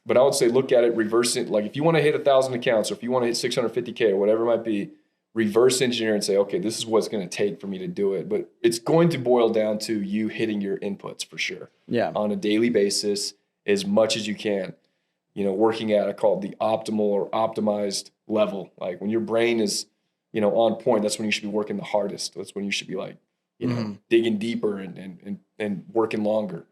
But I would say look at it, reverse it. Like if you want to hit 1,000 accounts or if you want to hit 650K or whatever it might be, reverse engineer and say, okay, this is what it's going to take for me to do it. But it's going to boil down to you hitting your inputs for sure. Yeah. On a daily basis, as much as you can. You know, working at, I call it the optimal or optimized level. Like when your brain is, you know, on point, that's when you should be working the hardest. That's when you should be like, you know, digging deeper and working longer.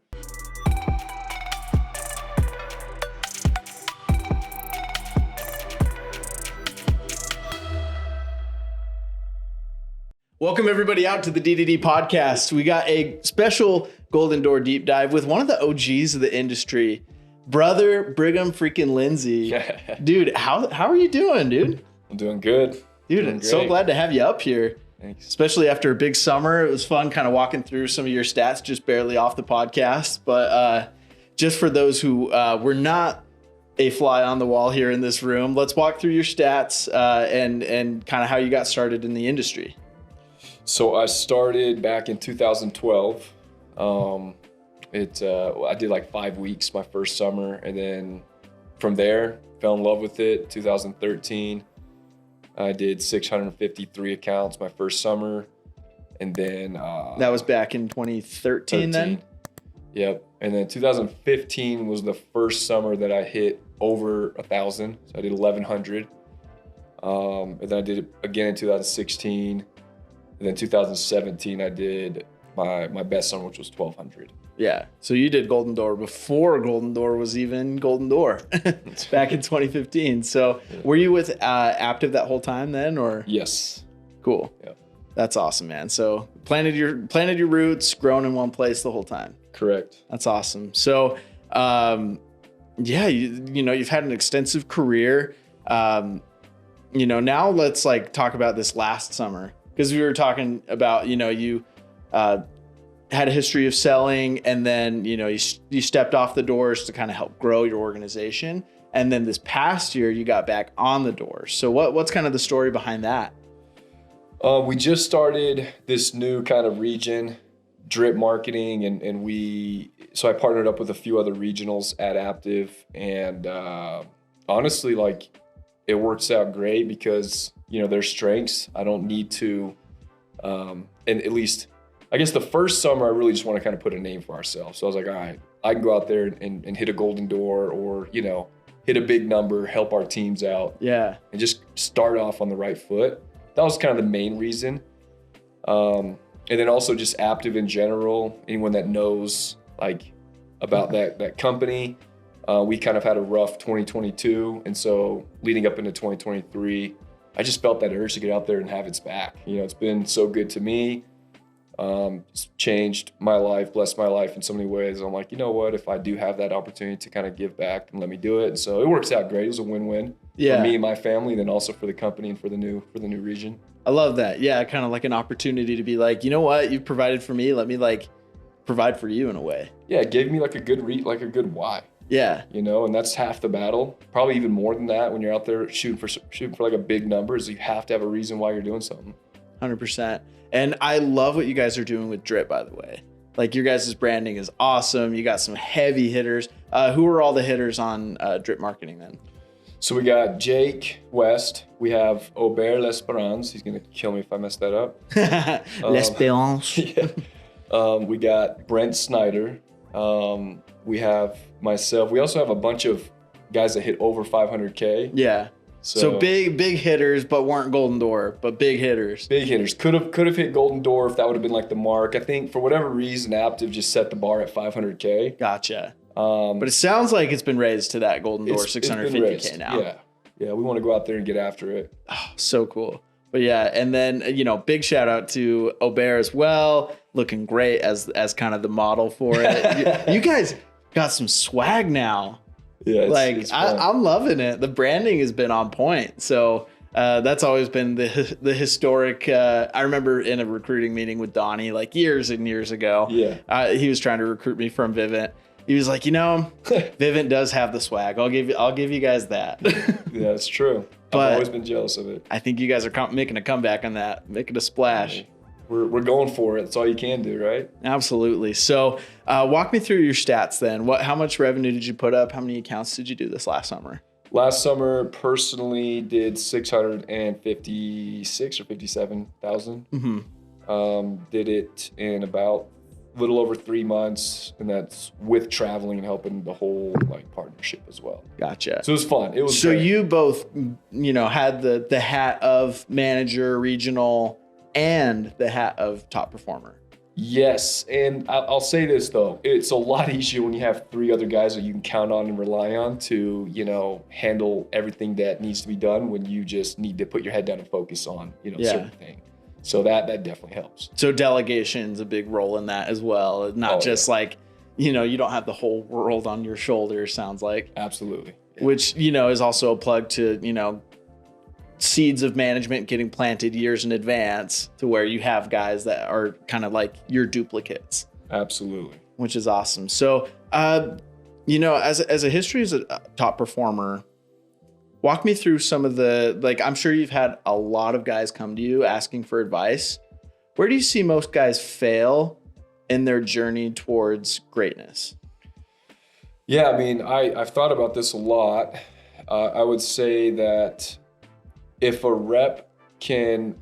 Welcome everybody out to the D2D Podcast. We got a special Golden Door deep dive with one of the OGs of the industry, brother Brigham freaking Lindsey. Dude, how are you doing, dude? I'm doing good. Dude, I'm so glad to have you up here. Thanks. Especially after a big summer. It was fun kind of walking through some of your stats just barely off the podcast. But just for those who were not a fly on the wall here in this room, let's walk through your stats and kind of how you got started in the industry. So I started back in 2012. I did like 5 weeks my first summer, and then from there fell in love with it. 2013, I did 653 accounts my first summer, and then that was back in 2013. Then. Yep, and then 2015 was the first summer that I hit over 1,000. So I did 1,100, and then I did it again in 2016. And then 2017, I did my best summer, which was 1,200. Yeah. So you did Golden Door before Golden Door was even Golden Door back in 2015. So were you with Aptive that whole time then, or? Yes. Cool. Yeah. That's awesome, man. So planted your roots, grown in one place the whole time. Correct. That's awesome. So, yeah, you know, you've had an extensive career. You know, now let's like talk about this last summer. Because we were talking about, you know, you had a history of selling, and then, you know, you stepped off the doors to kind of help grow your organization. And then this past year, you got back on the doors. So what's kind of the story behind that? We just started this new kind of region, drip marketing, and so I partnered up with a few other regionals at Aptive, and honestly, like, it works out great because, you know, their strengths. I don't need to, and at least, I guess the first summer, I really just want to kind of put a name for ourselves. So I was like, all right, I can go out there and hit a Golden Door, or, you know, hit a big number, help our teams out. Yeah. And just start off on the right foot. That was kind of the main reason. And then also just Aptive in general, anyone that knows like about that company. We kind of had a rough 2022. And so leading up into 2023, I just felt that urge to get out there and have its back. You know, it's been so good to me. It's changed my life, blessed my life in so many ways. I'm like, you know what, if I do have that opportunity to kind of give back, and let me do it. And so it works out great. It was a win-win for me and my family, and then also for the company and for the new region. I love that. Yeah. Kind of like an opportunity to be like, you know what, you've provided for me. Let me like provide for you in a way. Yeah. It gave me like a good why. Yeah. You know, and that's half the battle. Probably even more than that when you're out there shooting for like a big number, is you have to have a reason why you're doing something. 100%. And I love what you guys are doing with Drip, by the way. Like, your guys' branding is awesome. You got some heavy hitters. Who are all the hitters on Drip marketing then? So we got Jake West. We have Aubert L'Esperance. He's going to kill me if I mess that up. L'Esperance. Yeah. We got Brent Snyder. We have myself. We also have a bunch of guys that hit over 500K. Yeah. So big hitters, but weren't Golden Door, but big hitters. Big hitters. Could have hit Golden Door if that would have been like the mark. I think for whatever reason, Aptive just set the bar at 500K. Gotcha. But it sounds like it's been raised to that Golden Door 650K now. Yeah. Yeah. We want to go out there and get after it. Oh, so cool. But yeah, and then, you know, big shout out to Aubert as well. Looking great as kind of the model for it. You guys got some swag now. Yeah, I'm loving it. The branding has been on point. So that's always been the historic. I remember in a recruiting meeting with Donnie, like years and years ago. Yeah, he was trying to recruit me from Vivint. He was like, you know, Vivint does have the swag. I'll give you guys that. Yeah, it's true. But I've always been jealous of it. I think you guys are making a comeback on that, making a splash. we're going for it. That's all you can do, right? Absolutely. So walk me through your stats then. How much revenue did you put up? How many accounts did you do this last summer? Last summer, personally, did 656 or 57,000. Did it in about a little over 3 months, and that's with traveling and helping the whole like partnership as well. Gotcha. So it was fun. It was so great. You both, had the hat of manager, regional, and the hat of top performer. Yes, and I'll say this though, it's a lot easier when you have 3 other guys that you can count on and rely on to, handle everything that needs to be done when you just need to put your head down and focus on, certain thing. So that definitely helps. So delegation's a big role in that as well. Not just like, you don't have the whole world on your shoulders, sounds like. Absolutely. Yeah. Which, is also a plug to, seeds of management getting planted years in advance to where you have guys that are kind of like your duplicates. Absolutely. Which is awesome. So, as a history as a top performer, walk me through some of I'm sure you've had a lot of guys come to you asking for advice. Where do you see most guys fail in their journey towards greatness? Yeah, I mean, I've thought about this a lot. I would say that if a rep can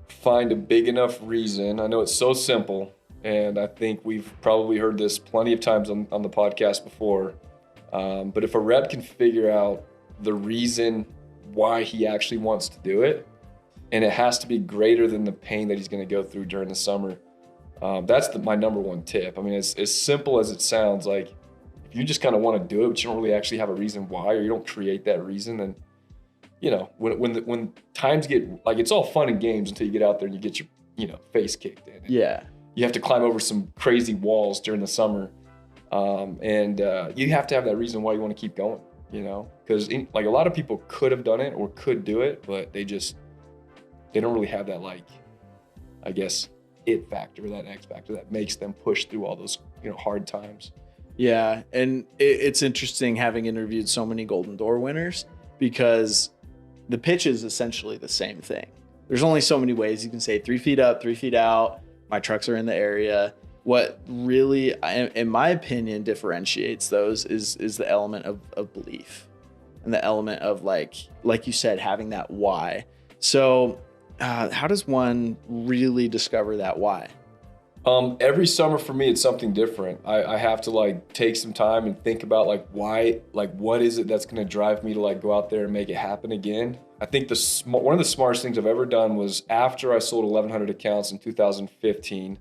find a big enough reason, I know it's so simple, and I think we've probably heard this plenty of times on the podcast before, but if a rep can figure out the reason why he actually wants to do it, and it has to be greater than the pain that he's going to go through during the summer, that's my number one tip. I mean, it's as simple as it sounds. Like, if you just kind of want to do it, but you don't really actually have a reason why, or you don't create that reason, then when times get like, it's all fun and games until you get out there and you get your face kicked in. Yeah, you have to climb over some crazy walls during the summer, and you have to have that reason why you want to keep going. Because like a lot of people could have done it or could do it, but they don't really have that, like, I guess, it factor, that X factor that makes them push through all those hard times. Yeah, and it's interesting having interviewed so many Golden Door winners, because the pitch is essentially the same thing. There's only so many ways you can say 3 feet up, 3 feet out, my trucks are in the area. What really, in my opinion, differentiates those is the element of belief, and the element of like you said, having that why. So how does one really discover that why? Every summer for me, it's something different. I have to take some time and think about why, what is it that's going to drive me to go out there and make it happen again. I think one of the smartest things I've ever done was after I sold 1,100 accounts in 2015,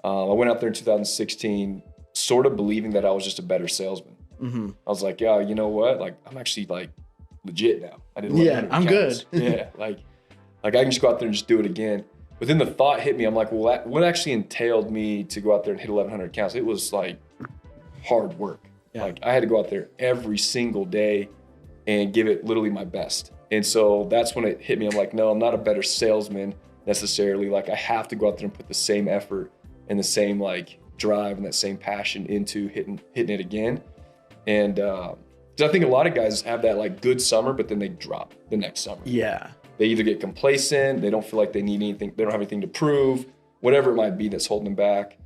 I went out there in 2016, sort of believing that I was just a better salesman. Mm-hmm. I was like, yeah, you know what? I'm actually legit now. I did 1,100 I'm accounts. good. Yeah, I can just go out there and just do it again. But then the thought hit me. I'm like, well, what actually entailed me to go out there and hit 1,100 accounts? It was hard work. Yeah. I had to go out there every single day and give it literally my best. And so that's when it hit me. I'm like, no, I'm not a better salesman necessarily. I have to go out there and put the same effort and the same drive and that same passion into hitting it again. And I think a lot of guys have that good summer, but then they drop the next summer. Yeah. They either get complacent, they don't feel like they need anything, they don't have anything to prove, whatever it might be that's holding them back.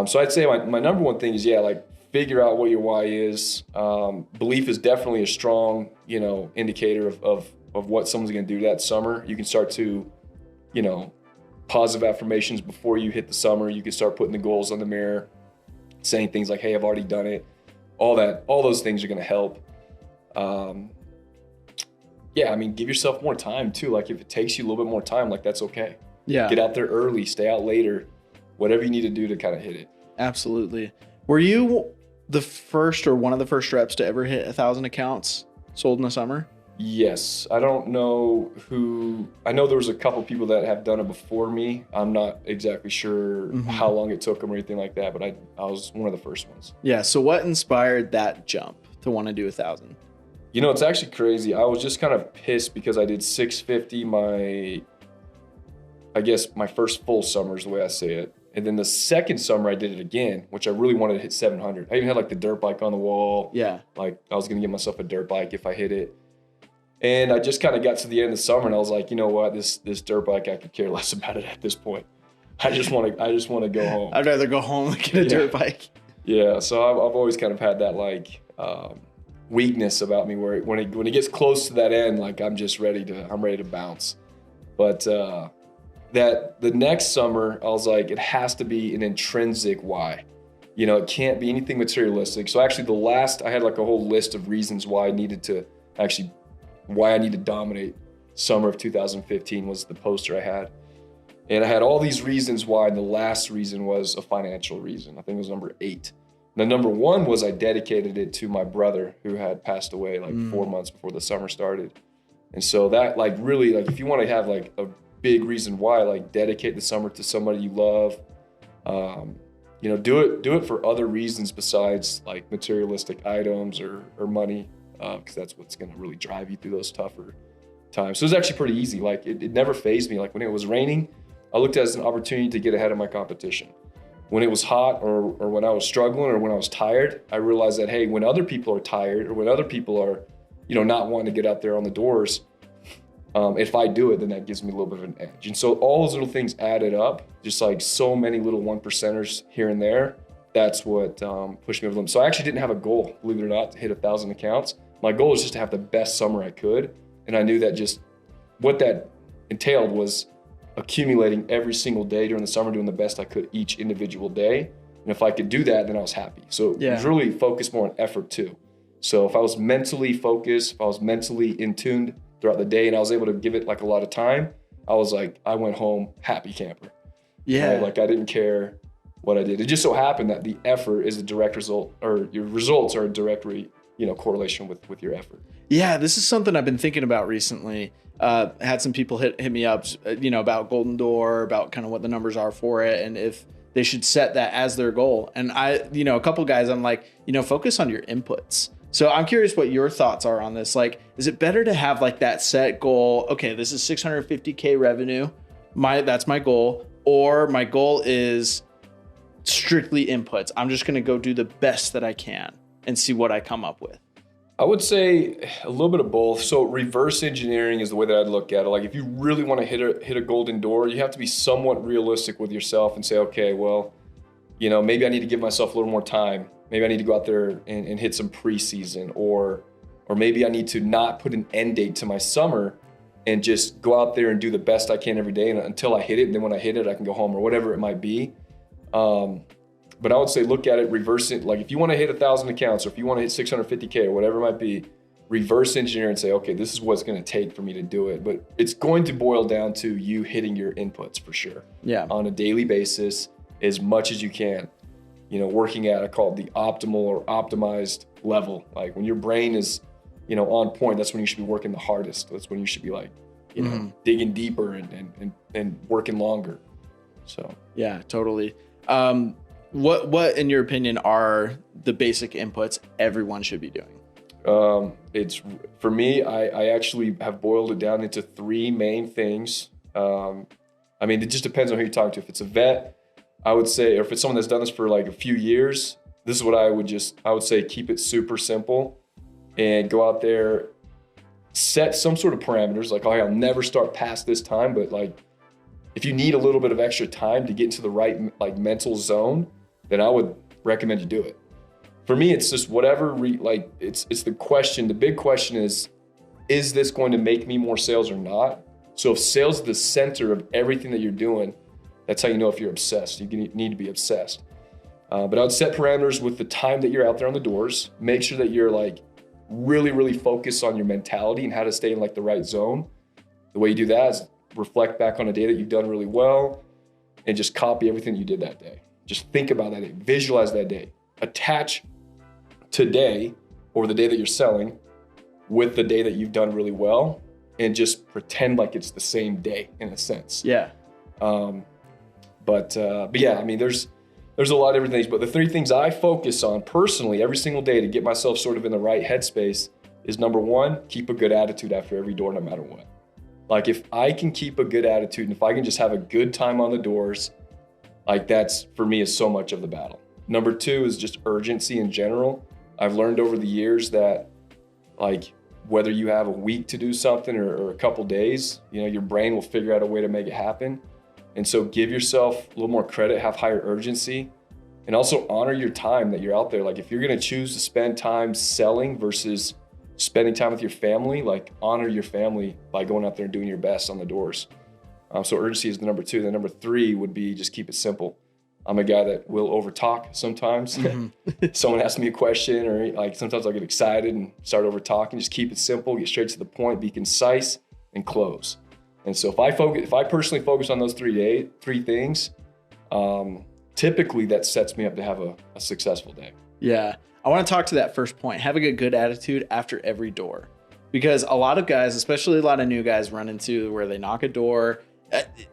So I'd say my number one thing is, figure out what your why is. Belief is definitely a strong, indicator of what someone's going to do that summer. You can start to, positive affirmations before you hit the summer. You can start putting the goals on the mirror, saying things like, hey, I've already done it. All those things are going to help. Give yourself more time too. If it takes you a little bit more time, that's okay. Yeah. Get out there early, stay out later, whatever you need to do to kind of hit it. Absolutely. Were you the first or one of the first reps to ever hit 1,000 accounts sold in the summer? Yes. I don't know I know there was a couple people that have done it before me. I'm not exactly sure how long it took them or anything like that, but I was one of the first ones. Yeah. So what inspired that jump to want to do 1,000? It's actually crazy. I was just kind of pissed because I did 650 my first full summer is the way I say it. And then the second summer I did it again, which I really wanted to hit 700. I even had the dirt bike on the wall. Yeah. I was going to get myself a dirt bike if I hit it. And I just kind of got to the end of the summer and I was like, you know what, this dirt bike, I could care less about it at this point. I just want to go home. I'd rather go home and get a dirt bike. Yeah. So I've always kind of had that like weakness about me where when it gets close to that end, like I'm ready to bounce. But that the next summer, I was like, it has to be an intrinsic why. You know, it can't be anything materialistic. So actually I had like a whole list of reasons why I need to dominate summer of 2015 was the poster I had. And I had all these reasons why, and the last reason was a financial reason. I think it was number 8. The number 1 was I dedicated it to my brother who had passed away like 4 months before the summer started. And so that like really, like if you want to have like a big reason why, like dedicate the summer to somebody you love, you know, do it for other reasons besides like materialistic items or money, because that's what's going to really drive you through those tougher times. So it was actually pretty easy. Like it never fazed me. Like when it was raining, I looked at it as an opportunity to get ahead of my competition. When it was hot or when I was struggling or when I was tired, I realized that, hey, when other people are tired or when other people are, you know, not wanting to get out there on the doors, if I do it, then that gives me a little bit of an edge. And so all those little things added up, just like so many little 1%ers here and there, that's what pushed me over the limit. So I actually didn't have a goal, believe it or not, to hit 1,000 accounts. My goal was just to have the best summer I could. And I knew that just what that entailed was accumulating every single day during the summer, doing the best I could each individual day. And if I could do that, then I was happy. So it was really focused more on effort too. So if I was mentally focused, if I was mentally in tuned throughout the day and I was able to give it like a lot of time, I was like, I went home happy camper. Yeah. Right? Like I didn't care what I did. It just so happened that the effort is a direct result, or your results are a direct correlation with your effort. Yeah, this is something I've been thinking about recently. Had some people hit me up, about Golden Door, about kind of what the numbers are for it, and if they should set that as their goal. And I, a couple guys, I'm like, focus on your inputs. So I'm curious what your thoughts are on this. Like, is it better to have like that set goal? Okay, this is 650K revenue. That's my goal. Or my goal is strictly inputs. I'm just going to go do the best that I can and see what I come up with. I would say a little bit of both. So reverse engineering is the way that I'd look at it. Like if you really want to hit a golden door, you have to be somewhat realistic with yourself and say, okay, well, maybe I need to give myself a little more time. Maybe I need to go out there and hit some preseason, or maybe I need to not put an end date to my summer and just go out there and do the best I can every day until I hit it. And then when I hit it, I can go home or whatever it might be. But I would say look at it, reverse it. Like if you want to hit 1,000 accounts or if you want to hit 650K or whatever it might be, reverse engineer and say, okay, this is what it's going to take for me to do it. But it's going to boil down to you hitting your inputs for sure. Yeah. On a daily basis, as much as you can. Working at, I call it the optimal or optimized level. Like when your brain is, on point, that's when you should be working the hardest. That's when you should be like, digging deeper and working longer. So. Yeah, totally. What in your opinion are the basic inputs everyone should be doing? It's for me, I actually have boiled it down into 3 main things. It just depends on who you're talking to. If it's a vet, I would say, or if it's someone that's done this for like a few years, this is what I would say, keep it super simple and go out there, set some sort of parameters. Like, I'll never start past this time, but like, if you need a little bit of extra time to get into the right like mental zone, then I would recommend you do it. For me, it's just whatever, it's the question. The big question is this going to make me more sales or not? So if sales is the center of everything that you're doing, that's how you know if you're obsessed. You need to be obsessed. But I would set parameters with the time that you're out there on the doors. Make sure that you're like really, really focused on your mentality and how to stay in like the right zone. The way you do that is reflect back on a day that you've done really well and just copy everything you did that day. Just think about that day, visualize that day, attach today or the day that you're selling with the day that you've done really well and just pretend like it's the same day in a sense. Yeah. But yeah, there's a lot of different things, but the 3 things I focus on personally every single day to get myself sort of in the right headspace is number 1, keep a good attitude after every door, no matter what. Like if I can keep a good attitude and if I can just have a good time on the doors, like that's for me is so much of the battle. Number 2 is just urgency in general. I've learned over the years that like whether you have a week to do something or a couple days, your brain will figure out a way to make it happen. And so give yourself a little more credit, have higher urgency, and also honor your time that you're out there. Like if you're going to choose to spend time selling versus spending time with your family, like honor your family by going out there and doing your best on the doors. So urgency is the number 2. The number 3 would be just keep it simple. I'm a guy that will overtalk sometimes. Someone asks me a question, or like sometimes I'll get excited and start over talking. Just keep it simple, get straight to the point, be concise, and close. And so if I personally focus on those three things, typically that sets me up to have a successful day. Yeah. I want to talk to that first point, having a good attitude after every door, because a lot of guys, especially a lot of new guys, run into where they knock a door.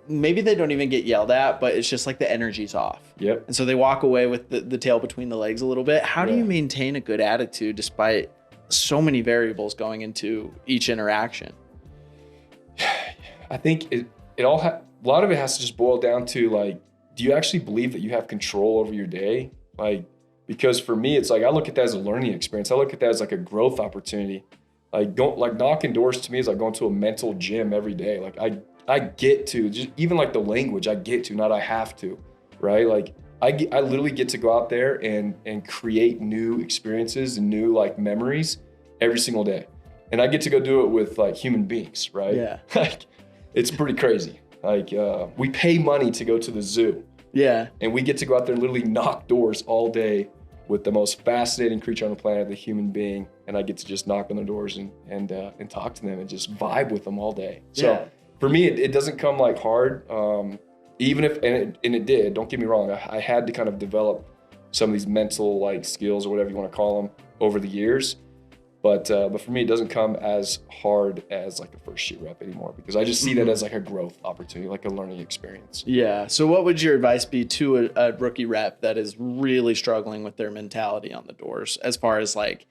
Maybe they don't even get yelled at, but it's just like the energy's off. Yep. And so they walk away with the tail between the legs a little bit. How do you maintain a good attitude despite so many variables going into each interaction? I think a lot of it has to just boil down to like, do you actually believe that you have control over your day? Like, because for me, it's like, I look at that as a learning experience. I look at that as like a growth opportunity. Like knocking doors to me is like going to a mental gym every day. Like I get to, just even like the language, I get to, not I have to, right? Like I literally get to go out there and create new experiences and new like memories every single day. And I get to go do it with like human beings, right? Yeah. Like it's pretty crazy. Like we pay money to go to the zoo. Yeah. And we get to go out there and literally knock doors all day with the most fascinating creature on the planet, the human being. And I get to just knock on their doors and talk to them and just vibe with them all day. So for me, it doesn't come like hard. Even if, and it did, don't get me wrong. I had to kind of develop some of these mental like skills or whatever you want to call them over the years. But for me, it doesn't come as hard as like a first year rep anymore, because I just see that as like a growth opportunity, like a learning experience. Yeah. So what would your advice be to a rookie rep that is really struggling with their mentality on the doors, as far as like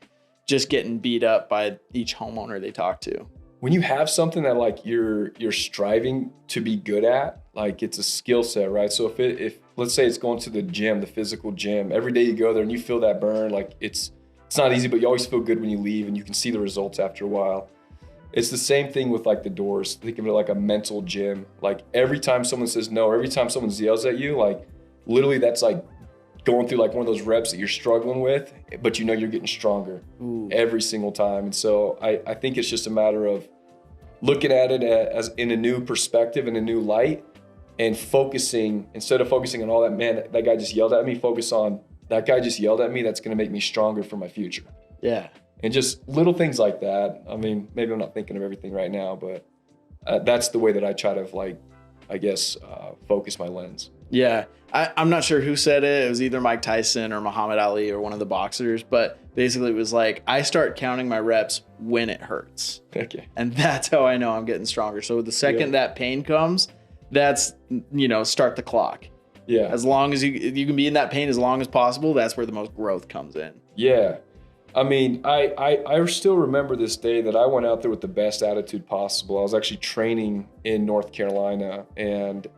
just getting beat up by each homeowner they talk to? When you have something that like you're striving to be good at, like it's a skill set, right? So if let's say it's going to the gym, the physical gym, every day you go there and you feel that burn, like it's not easy, but you always feel good when you leave and you can see the results after a while. It's the same thing with like the doors. Think of it like a mental gym. Like every time someone says no, every time someone yells at you, like literally that's like going through like one of those reps that you're struggling with, but you know you're getting stronger every single time. And so I think it's just a matter of looking at it as in a new perspective, in a new light, and focusing, instead of focusing on all that, man, that guy just yelled at me, focus on that guy just yelled at me, that's going to make me stronger for my future. Yeah. And just little things like that. I mean, maybe I'm not thinking of everything right now, but that's the way that I try to like, I guess, focus my lens. Yeah. I'm not sure who said it. It was either Mike Tyson or Muhammad Ali or one of the boxers, but basically it was like, I start counting my reps when it hurts. Okay. And that's how I know I'm getting stronger. So the second that pain comes, that's, start the clock. Yeah. As long as you can be in that pain as long as possible, that's where the most growth comes in. Yeah. I mean, I still remember this day that I went out there with the best attitude possible. I was actually training in North Carolina, and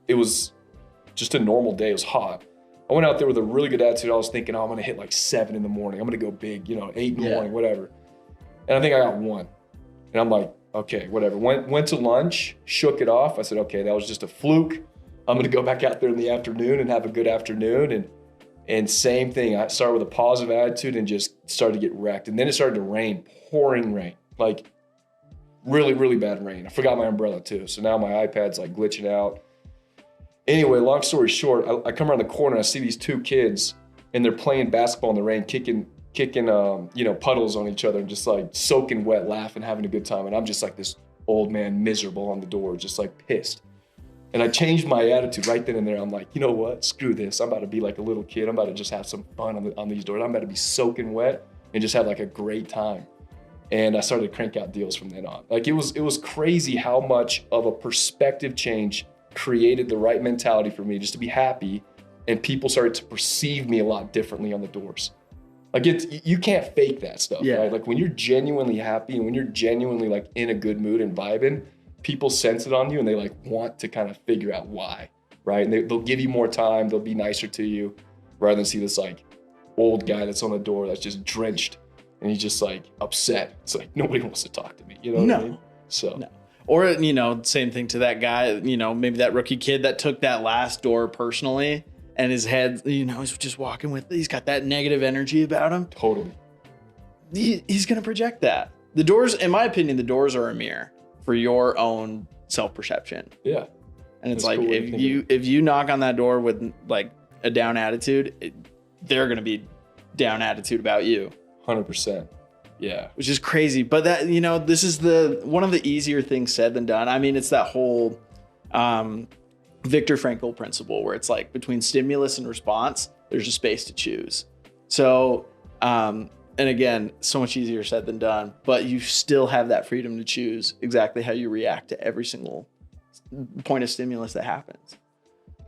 it was just a normal day. It was hot. I went out there with a really good attitude. I was thinking, I'm going to hit like 7 in the morning. I'm going to go big, 8 in the morning, whatever. And I think I got 1. And I'm like, okay, whatever. Went to lunch, shook it off. I said, okay, that was just a fluke. I'm going to go back out there in the afternoon and have a good afternoon. And same thing. I started with a positive attitude and just started to get wrecked. And then it started to rain, pouring rain, like really, really bad rain. I forgot my umbrella too. So now my iPad's like glitching out. Anyway, long story short, I come around the corner and I see these 2 kids and they're playing basketball in the rain, kicking puddles on each other and just like soaking wet, laughing, having a good time. And I'm just like this old man, miserable on the door, just like pissed. And I changed my attitude right then and there. I'm like, you know what? Screw this. I'm about to be like a little kid. I'm about to just have some fun on these doors. I'm about to be soaking wet and just have like a great time. And I started to crank out deals from then on. Like it was crazy how much of a perspective change created the right mentality for me just to be happy. And people started to perceive me a lot differently on the doors. Like you can't fake that stuff, right? Like when you're genuinely happy and when you're genuinely like in a good mood and vibing, people sense it on you and they like want to kind of figure out why, right? And they'll give you more time. They'll be nicer to you rather than see this like old guy that's on the door that's just drenched and he's just like upset. It's like nobody wants to talk to me. You know what I mean? So. No. Or, same thing to that guy, maybe that rookie kid that took that last door personally and his head, he's just walking he's got that negative energy about him. Totally. He's going to project that. The doors, in my opinion, the doors are a mirror for your own self-perception. Yeah. And it's like, if you knock on that door with like a down attitude, they're going to be down attitude about you. 100%. Yeah. Which is crazy. But that, this is one of the easier things said than done. I mean, it's that whole Viktor Frankl principle where it's like between stimulus and response, there's a space to choose. So, and again, so much easier said than done, but you still have that freedom to choose exactly how you react to every single point of stimulus that happens.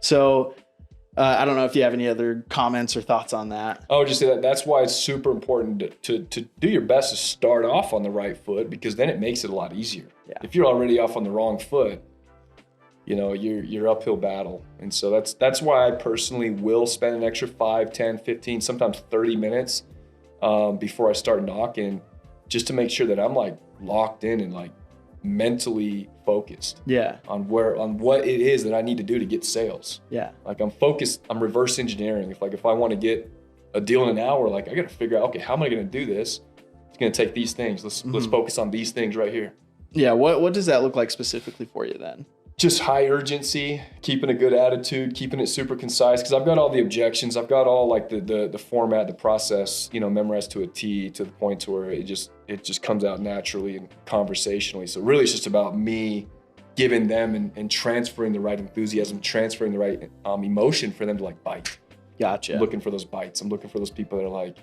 So I don't know if you have any other comments or thoughts on that. I would just say that that's why it's super important to do your best to start off on the right foot, because then it makes it a lot easier. Yeah. If you're already off on the wrong foot, you're uphill battle. And so that's why I personally will spend an extra 5, 10, 15, sometimes 30 minutes before I start knocking, just to make sure that I'm like locked in and like mentally focused on what it is that I need to do to get sales. Yeah. Like I'm focused, I'm reverse engineering. If I want to get a deal in an hour, like I got to figure out, okay, how am I going to do this? It's going to take these things. Let's focus on these things right here. Yeah. What does that look like specifically for you then? Just high urgency, keeping a good attitude, keeping it super concise. Cause I've got all the objections. I've got all like the format, the process, memorized to a T, to the point to where it just comes out naturally and conversationally. So really it's just about me giving them and transferring the right enthusiasm, transferring the right emotion for them to like bite. Gotcha. I'm looking for those bites. I'm looking for those people that are like,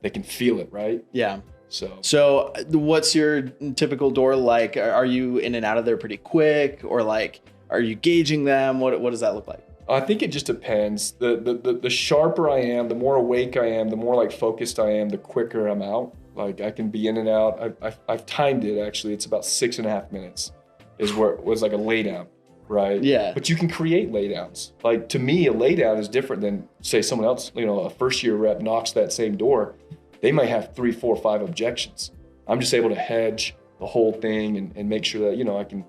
they can feel it, right? Yeah. So what's your typical door like? Are you in and out of there pretty quick, or like, are you gauging them? What does that look like? I think it just depends. The sharper I am, the more awake I am, the more like focused I am, the quicker I'm out. Like I can be in and out. I've timed it actually. It's about 6.5 minutes is where it was like a lay down, right? Yeah. But you can create lay downs. Like to me, a lay down is different than say someone else, a first year rep knocks that same door. They might have 3, 4, 5 objections. I'm just able to hedge the whole thing and make sure that, I can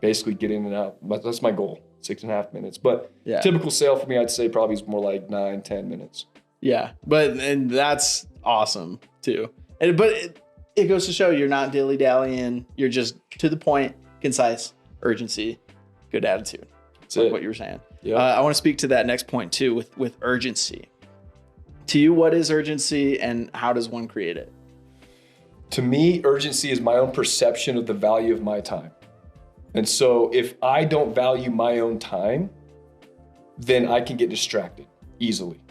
basically get in and out. But that's my goal, 6.5 minutes. But typical sale for me, I'd say probably is more like 9, 10 minutes. Yeah, and that's awesome too. But it goes to show you're not dilly-dallying. You're just to the point, concise, urgency, good attitude. That's like it. What you were saying. Yeah. I want to speak to that next point too with urgency. To you, what is urgency and how does one create it? To me, urgency is my own perception of the value of my time. And so if I don't value my own time, then I can get distracted easily.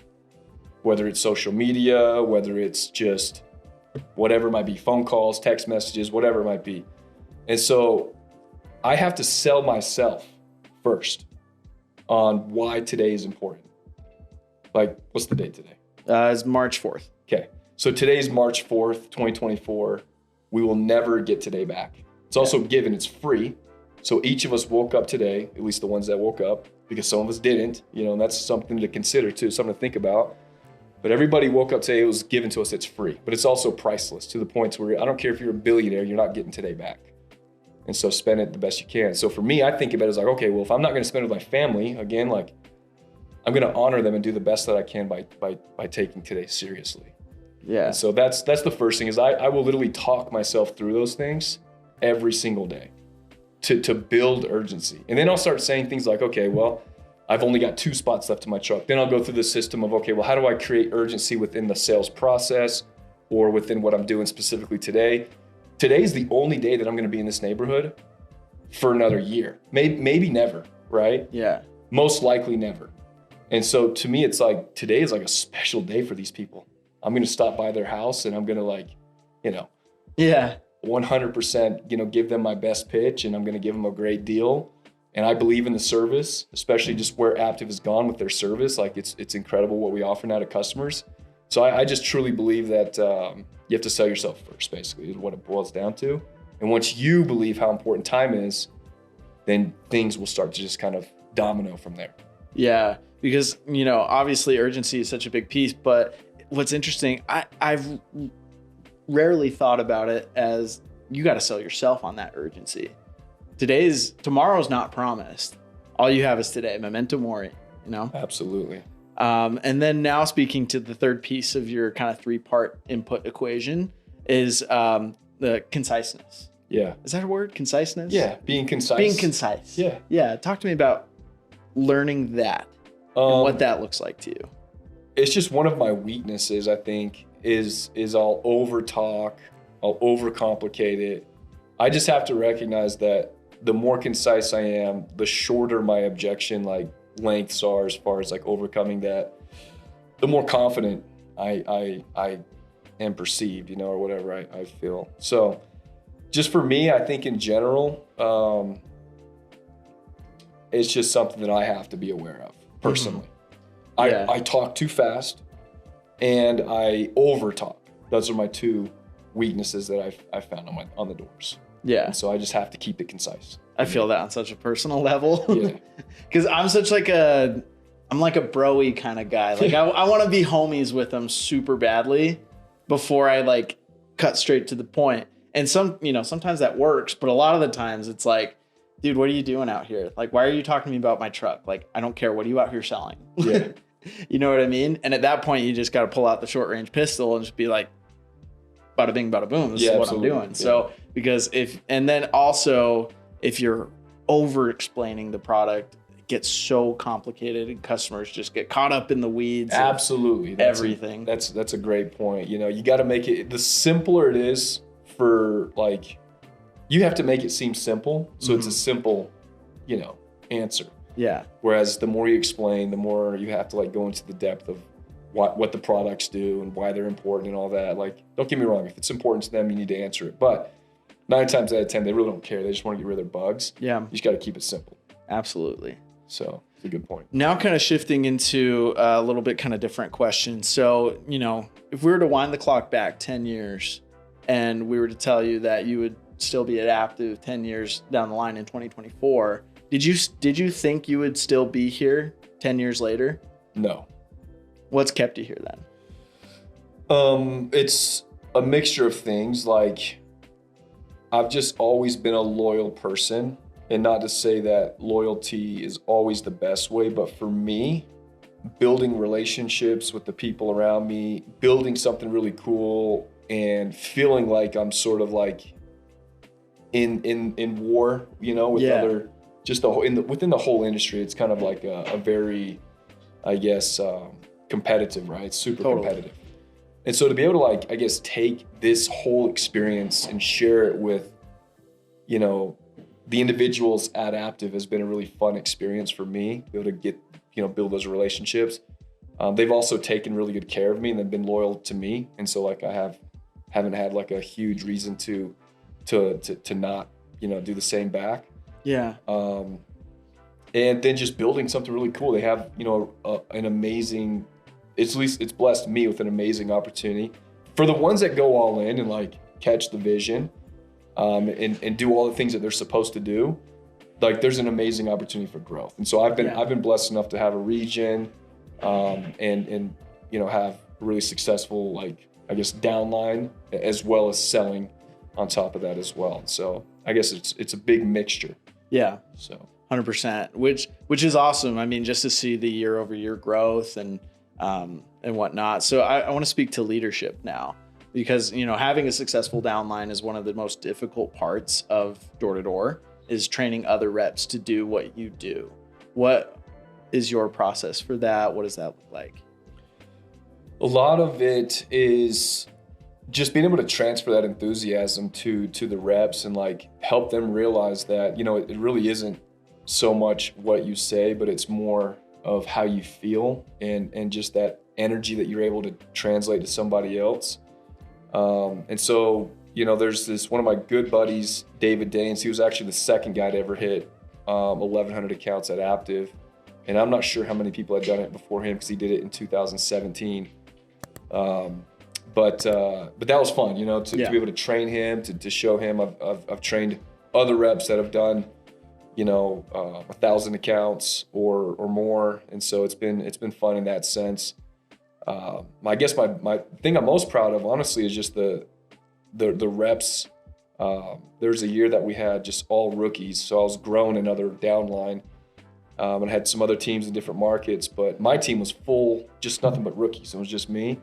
Whether it's social media, whether it's just whatever it might be, phone calls, text messages, whatever it might be. And so I have to sell myself first on why today is important. Like, what's the date today? It's March 4th. Okay. So today's March 4th, 2024. We will never get today back. It's also given, it's free. So each of us woke up today, at least the ones that woke up, because some of us didn't, and that's something to consider too, something to think about. But everybody woke up today, it was given to us, it's free, but it's also priceless to the point where I don't care if you're a billionaire, you're not getting today back. And so spend it the best you can. So for me, I think about it as like, okay, well, if I'm not going to spend it with my family, again, like I'm going to honor them and do the best that I can by taking today seriously. Yeah. And so that's the first thing is I will literally talk myself through those things every single day to build urgency. And then I'll start saying things like, okay, well, I've only got 2 spots left in my truck. Then I'll go through the system of, okay, well, how do I create urgency within the sales process or within what I'm doing specifically today? Today's the only day that I'm going to be in this neighborhood for another year. Maybe never, right? Yeah. Most likely never. And so to me, it's like today is like a special day for these people. I'm going to stop by their house and I'm going to yeah, 100%, give them my best pitch and I'm going to give them a great deal. And I believe in the service, especially just where Aptiv has gone with their service. Like it's incredible what we offer now to customers. So I just truly believe that you have to sell yourself first, basically, is what it boils down to. And once you believe how important time is, then things will start to just kind of domino from there. Yeah, because, obviously urgency is such a big piece, but what's interesting, I've rarely thought about it as you got to sell yourself on that urgency. tomorrow's not promised. All you have is today. Memento mori, you know? Absolutely. And then now speaking to the third piece of your kind of 3-part input equation is the conciseness. Yeah. Is that a word? Conciseness? Yeah. Being concise. Being concise. Yeah. Yeah. Talk to me about learning that and what that looks like to you. It's just one of my weaknesses, I think, is I'll over talk, I'll overcomplicate it. I just have to recognize that the more concise I am, the shorter my objection like lengths are as far as like overcoming that, the more confident I am perceived, you know, or whatever I feel. So just for me, I think in general, it's just something that I have to be aware of personally. Mm-hmm. I talk too fast and I over talk. Those are my 2 weaknesses that I've found on the doors. Yeah. And so I just have to keep it concise. I feel that on such a personal level. Yeah. Cause I'm such like I'm like a bro-y kind of guy. Like I want to be homies with them super badly before I like cut straight to the point. And sometimes that works, but a lot of the times it's like, dude, what are you doing out here? Like, why are you talking to me about my truck? Like, I don't care. What are you out here selling? Yeah. You know what I mean? And at that point, you just got to pull out the short range pistol and just be like, bada bing, bada boom. This is what absolutely. I'm doing. Yeah. So, because if you're over explaining the product, it gets so complicated and customers just get caught up in the weeds. Absolutely. Everything. That's a great point. You know, you got to make it, the simpler it is for like, you have to make it seem simple. So it's a simple, you know, answer. Yeah. Whereas the more you explain, the more you have to like go into the depth of what the products do and why they're important and all that. Like, don't get me wrong. If it's important to them, you need to answer it. But 9 times out of 10, they really don't care. They just want to get rid of their bugs. Yeah. You just got to keep it simple. Absolutely. So it's a good point. Now kind of shifting into a little bit kind of different question. So, you know, if we were to wind the clock back 10 years and we were to tell you that you would still be at Aptive 10 years down the line in 2024, did you think you would still be here 10 years later? No. What's kept you here then? It's a mixture of things. Like, I've just always been a loyal person, and not to say that loyalty is always the best way, but for me, building relationships with the people around me, building something really cool, and feeling like I'm sort of like in war, you know, with other, just within the whole industry. It's kind of like a very, I guess, competitive, right? Super competitive. And so to be able to like, I guess, take this whole experience and share it with, you know, the individuals at Aptive has been a really fun experience for me, to be able to get, you know, build those relationships. They've also taken really good care of me and they've been loyal to me. And so like I haven't had like a huge reason to not, you know, do the same back. Yeah. And then just building something really cool. They have, you know, an amazing, at least it's blessed me with an amazing opportunity. For the ones that go all in and like catch the vision, and do all the things that they're supposed to do, like there's an amazing opportunity for growth. And so I've been blessed enough to have a region, and you know, have a really successful, like, I guess, downline, as well as selling on top of that as well. So I guess it's a big mixture. Yeah. So 100%, which is awesome. I mean, just to see the year over year growth and whatnot. So I want to speak to leadership now, because, you know, having a successful downline is one of the most difficult parts of door to door, is training other reps to do what you do. What is your process for that? What does that look like? A lot of it is just being able to transfer that enthusiasm to the reps and like help them realize that, you know, it really isn't so much what you say, but it's more of how you feel and just that energy that you're able to translate to somebody else. And so, you know, there's this, one of my good buddies, David Daines, he was actually the second guy to ever hit 1,100 accounts at Aptive. And I'm not sure how many people had done it before him, because he did it in 2017. But that was fun, you know, to be able to train him, to show him. I've trained other reps that have done, you know, 1,000 accounts or more. And so it's been fun in that sense. I guess my thing I'm most proud of, honestly, is just the reps There's a year that we had just all rookies. So I was growing another downline, and had some other teams in different markets, but my team was full, just nothing but rookies. It was just me.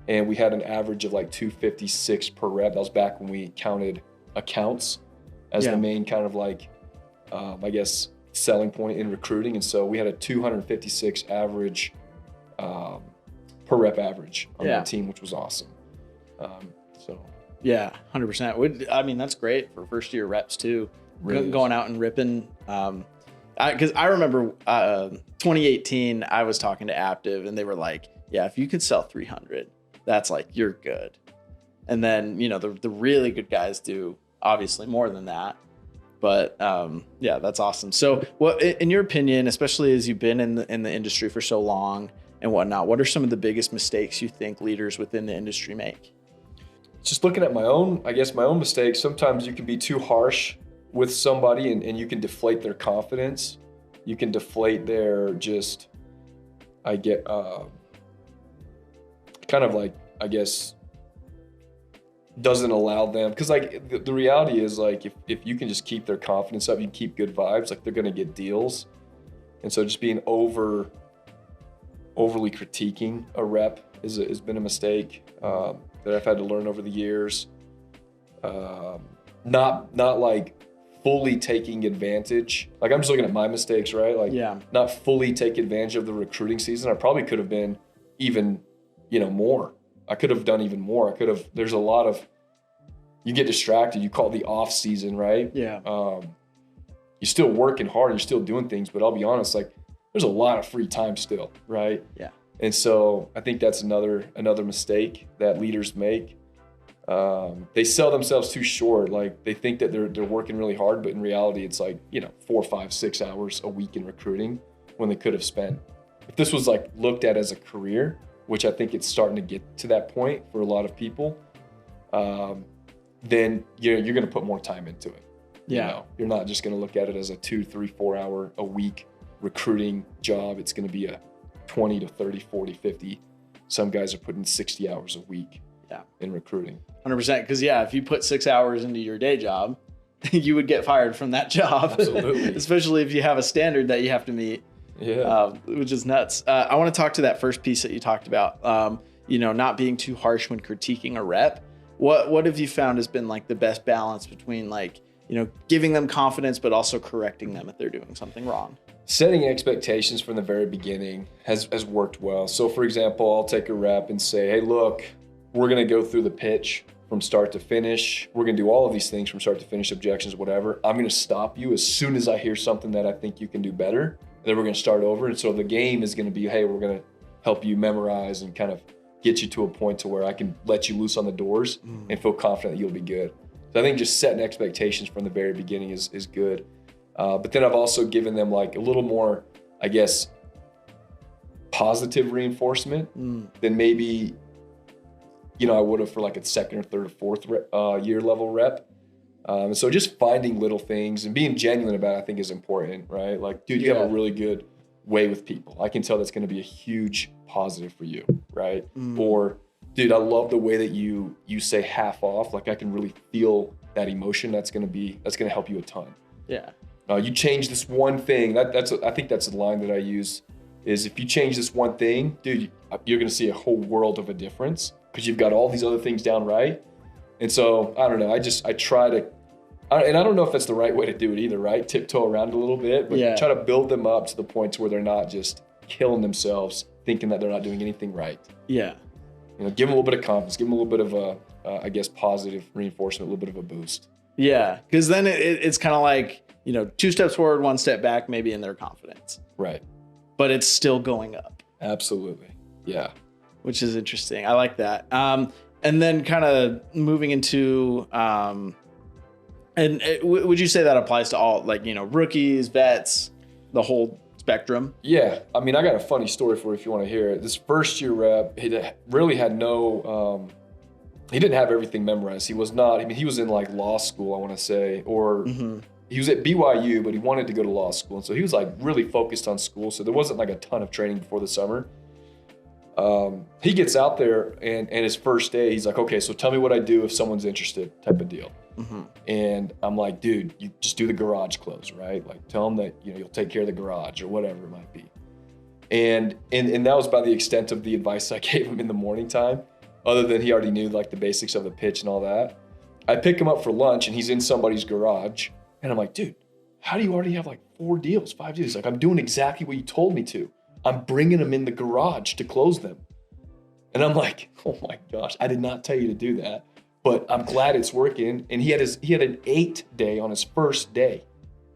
And we had an average of like 256 per rep. That was back when we counted accounts as the main kind of like, I guess, selling point in recruiting. And so we had a 256 average per rep average on the team, which was awesome. Yeah, 100%. I mean, that's great for first year reps too. Really going out and ripping. Because I remember 2018, I was talking to Aptive and they were like, yeah, if you could sell 300, that's like, you're good. And then, you know, the really good guys do obviously more than that. But yeah, that's awesome. So what, in your opinion, especially as you've been in the industry for so long and whatnot, what are some of the biggest mistakes you think leaders within the industry make? Just looking at my own mistakes, sometimes you can be too harsh with somebody and you can deflate their confidence. You can deflate their just, kind of like, I guess, doesn't allow them, because like the reality is like if you can just keep their confidence up, you can keep good vibes, like they're gonna get deals. And so just being overly critiquing a rep has been a mistake that I've had to learn over the years. Not like fully taking advantage. Like I'm just looking at my mistakes, right? Like not fully take advantage of the recruiting season. I probably could have been even, more. I could have done even more. There's a lot of, you get distracted. You call it the off season, right? Yeah. You're still working hard. You're still doing things, but I'll be honest, like there's a lot of free time still, right? Yeah. And so I think that's another mistake that leaders make. They sell themselves too short. Like they think that they're working really hard, but in reality, it's like, 4, 5, 6 hours a week in recruiting when they could have spent. If this was like looked at as a career, which I think it's starting to get to that point for a lot of people, then you're going to put more time into it. Yeah. You're not just going to look at it as a 2, 3, 4 hour a week recruiting job. It's going to be a 20 to 30, 40, 50. Some guys are putting 60 hours a week in recruiting. 100%. Because if you put 6 hours into your day job, you would get fired from that job. Absolutely. Especially if you have a standard that you have to meet. Yeah. Which is nuts. I want to talk to that first piece that you talked about, not being too harsh when critiquing a rep. What have you found has been like the best balance between like, giving them confidence, but also correcting them if they're doing something wrong? Setting expectations from the very beginning has worked well. So for example, I'll take a rep and say, hey, look, we're going to go through the pitch from start to finish. We're going to do all of these things from start to finish, objections, whatever. I'm going to stop you as soon as I hear something that I think you can do better. And then we're going to start over. And so the game is going to be, hey, we're going to help you memorize and kind of get you to a point to where I can let you loose on the doors and feel confident that you'll be good. So I think just setting expectations from the very beginning is good. But then I've also given them like a little more, I guess, positive reinforcement than maybe, I would have for like a second or third or fourth year level rep. And so just finding little things and being genuine about it, I think is important, right? Like, dude, you have a really good way with people. I can tell that's going to be a huge positive for you, right? Or, dude, I love the way that you say half off. Like I can really feel that emotion. That's going to help you a ton. Yeah. You change this one thing. I think that's the line that I use is if you change this one thing, dude, you're going to see a whole world of a difference because you've got all these other things down right. And so I don't know. I try to, and I don't know if that's the right way to do it either, right? Tiptoe around it a little bit, but try to build them up to the point to where they're not just killing themselves thinking that they're not doing anything right. Yeah. Give them a little bit of confidence, give them a little bit of a, I guess, positive reinforcement, a little bit of a boost. Yeah. Because then it's kind of like, 2 steps forward, 1 step back, maybe in their confidence. Right. But it's still going up. Absolutely. Yeah. Which is interesting. I like that. And then kind of moving into, would you say that applies to all, like, rookies, vets, the whole spectrum? Yeah. I mean, I got a funny story for you if you want to hear it. This first year rep, he really had no, he didn't have everything memorized. He was in like law school, I want to say, or he was at BYU, but he wanted to go to law school. And so he was like really focused on school. So there wasn't like a ton of training before the summer. He gets out there and his first day, he's like, okay, so tell me what I do if someone's interested, type of deal. Mm-hmm. And I'm like, dude, you just do the garage close, right? Like tell them that, you'll take care of the garage or whatever it might be. And that was about the extent of the advice I gave him in the morning time, other than he already knew like the basics of the pitch and all that. I pick him up for lunch and he's in somebody's garage. And I'm like, dude, how do you already have like 4 deals, 5 deals? Like, I'm doing exactly what you told me to. I'm bringing them in the garage to close them. And I'm like, oh my gosh, I did not tell you to do that, but I'm glad it's working. And he had an 8 day on his first day.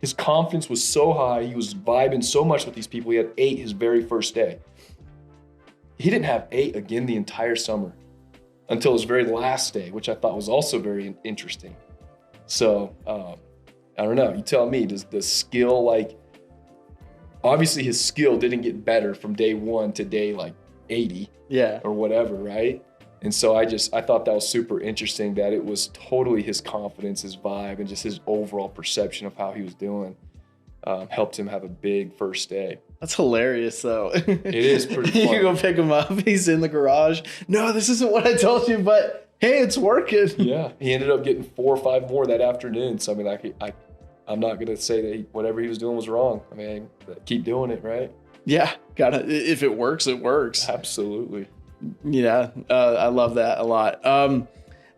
His confidence was so high. He was vibing so much with these people. He had 8 his very first day. He didn't have 8 again the entire summer until his very last day, which I thought was also very interesting. So I don't know. You tell me, does the skill, like, obviously his skill didn't get better from day 1 to day like 80 or whatever, right? And so I thought that was super interesting that it was totally his confidence, his vibe, and just his overall perception of how he was doing helped him have a big first day. That's hilarious, though. It is pretty fun. You go pick him up. He's in the garage. No, this isn't what I told you, but hey, it's working. Yeah, he ended up getting 4 or 5 more that afternoon. So I mean, I'm not going to say that whatever he was doing was wrong. I mean, keep doing it, right? Yeah, if it works, it works. Absolutely. Yeah, I love that a lot.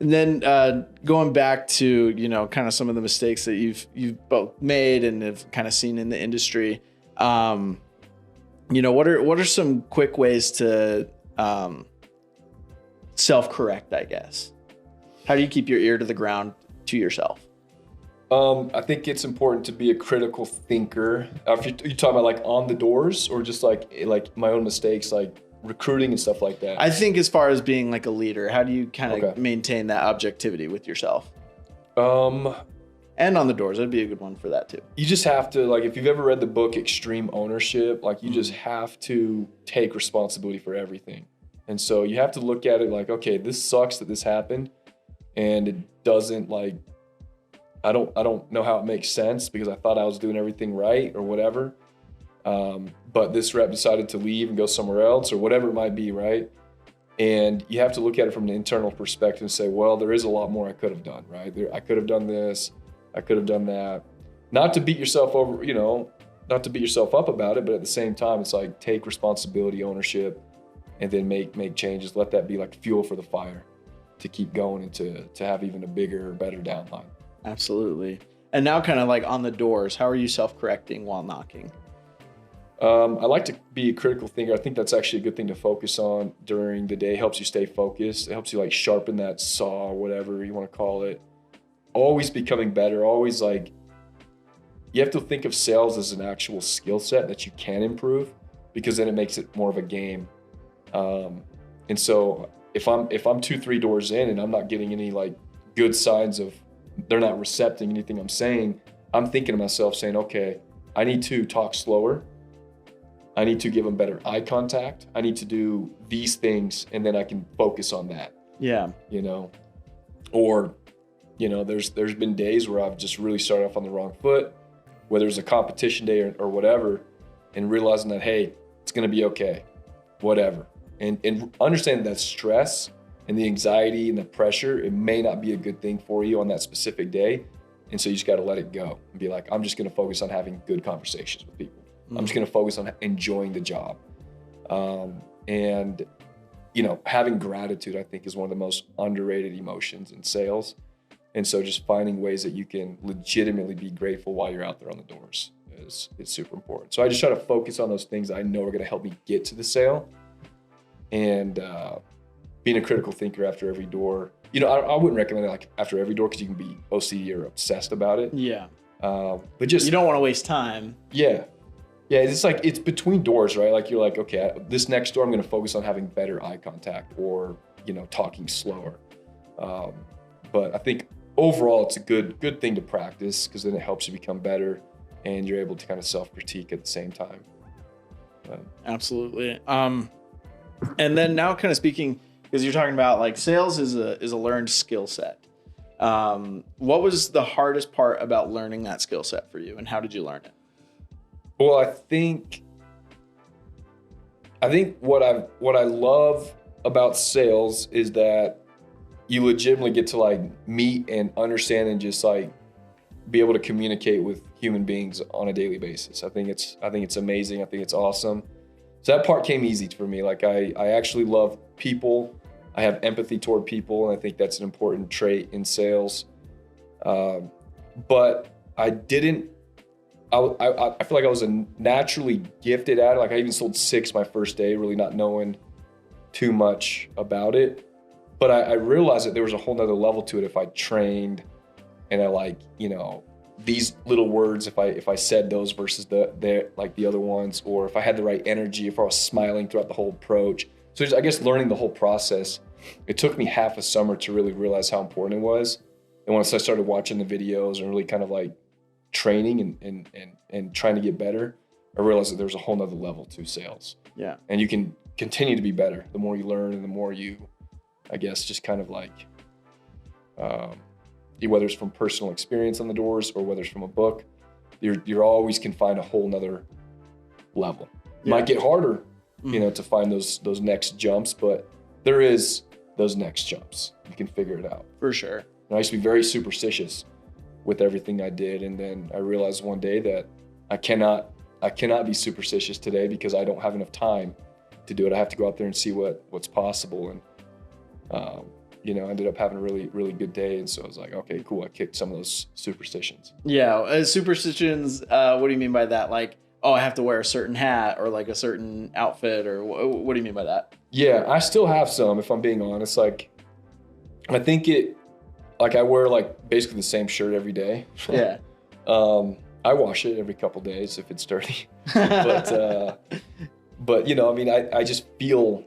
And then going back to, kind of some of the mistakes that you've both made and have kind of seen in the industry, what are some quick ways to self-correct, I guess? How do you keep your ear to the ground to yourself? I think it's important to be a critical thinker. If you talking about like on the doors or just like my own mistakes, like recruiting and stuff like that? I think as far as being like a leader, how do you kind of maintain that objectivity with yourself? And on the doors, that'd be a good one for that too. You just have to, like, if you've ever read the book Extreme Ownership, like you just have to take responsibility for everything. And so you have to look at it like, okay, this sucks that this happened, and it doesn't, like, I don't know how it makes sense because I thought I was doing everything right or whatever. But this rep decided to leave and go somewhere else or whatever it might be, right? And you have to look at it from an internal perspective and say, well, there is a lot more I could have done, right? I could have done this, I could have done that. Not to beat yourself over, not to beat yourself up about it, but at the same time, it's like take responsibility, ownership, and then make changes. Let that be like fuel for the fire to keep going and to have even a bigger, better downline. Absolutely. And now kind of like on the doors, how are you self-correcting while knocking? I like to be a critical thinker. I think that's actually a good thing to focus on during the day. It helps you stay focused. It helps you like sharpen that saw, whatever you want to call it. Always becoming better. Always like, you have to think of sales as an actual skill set that you can improve, because then it makes it more of a game. And so if I'm 2-3 doors in and I'm not getting any like good signs of they're not recepting anything I'm saying, I'm thinking to myself saying, okay, I need to talk slower. I need to give them better eye contact. I need to do these things, and then I can focus on that. Yeah. Or, there's been days where I've just really started off on the wrong foot, whether it's a competition day or whatever, and realizing that, hey, it's going to be okay, whatever. And understanding that stress and the anxiety and the pressure, it may not be a good thing for you on that specific day. And so you just got to let it go and be like, I'm just going to focus on having good conversations with people. I'm just going to focus on enjoying the job. And having gratitude, I think, is one of the most underrated emotions in sales. And so just finding ways that you can legitimately be grateful while you're out there on the doors is super important. So I just try to focus on those things that I know are going to help me get to the sale. And being a critical thinker after every door. I wouldn't recommend it like after every door, because you can be OCD or obsessed about it. Yeah. But just, you don't want to waste time. Yeah. Yeah, it's like, it's between doors, right? Like you're like, okay, this next door, I'm going to focus on having better eye contact or, talking slower. But I think overall it's a good thing to practice, because then it helps you become better and you're able to kind of self-critique at the same time. Absolutely. And then now kind of speaking, because you're talking about like sales is a learned skill set. What was the hardest part about learning that skill set for you, and how did you learn it? Well, I think I think what I love about sales is that you legitimately get to like meet and understand and just like be able to communicate with human beings on a daily basis. I think it's amazing. I think it's awesome. So that part came easy for me. Like I actually love people. I have empathy toward people, and I think that's an important trait in sales. But I feel like I was naturally gifted at it. Like I even sold 6 my first day, really not knowing too much about it. But I realized that there was a whole nother level to it if I trained and I like, you know, these little words, if I said those versus the like the other ones, or if I had the right energy, if I was smiling throughout the whole approach. So just, I guess learning the whole process, it took me half a summer to really realize how important it was. And once I started watching the videos and really kind of like training and trying to get better, I realized that there's a whole nother level to sales. Yeah. And you can continue to be better the more you learn and the more you, I guess, just kind of like, whether it's from personal experience on the doors or whether it's from a book, you're always can find a whole nother level. Yeah. Might get harder, you know, to find those next jumps, but there is those next jumps. You can figure it out. For sure. And I used to be very superstitious with everything I did. And then I realized one day that I cannot be superstitious today because I don't have enough time to do it. I have to go out there and see what's possible. And, you know, I ended up having a really, really good day. And so I was like, okay, cool. I kicked some of those superstitions. Yeah. Superstitions. What do you mean by that? Like, oh, I have to wear a certain hat or like a certain outfit, or what do you mean by that? Yeah, I still have some, if I'm being honest. Like, I think I wear like basically the same shirt every day. Yeah. I wash it every couple days if it's dirty. But you know, I mean, I just feel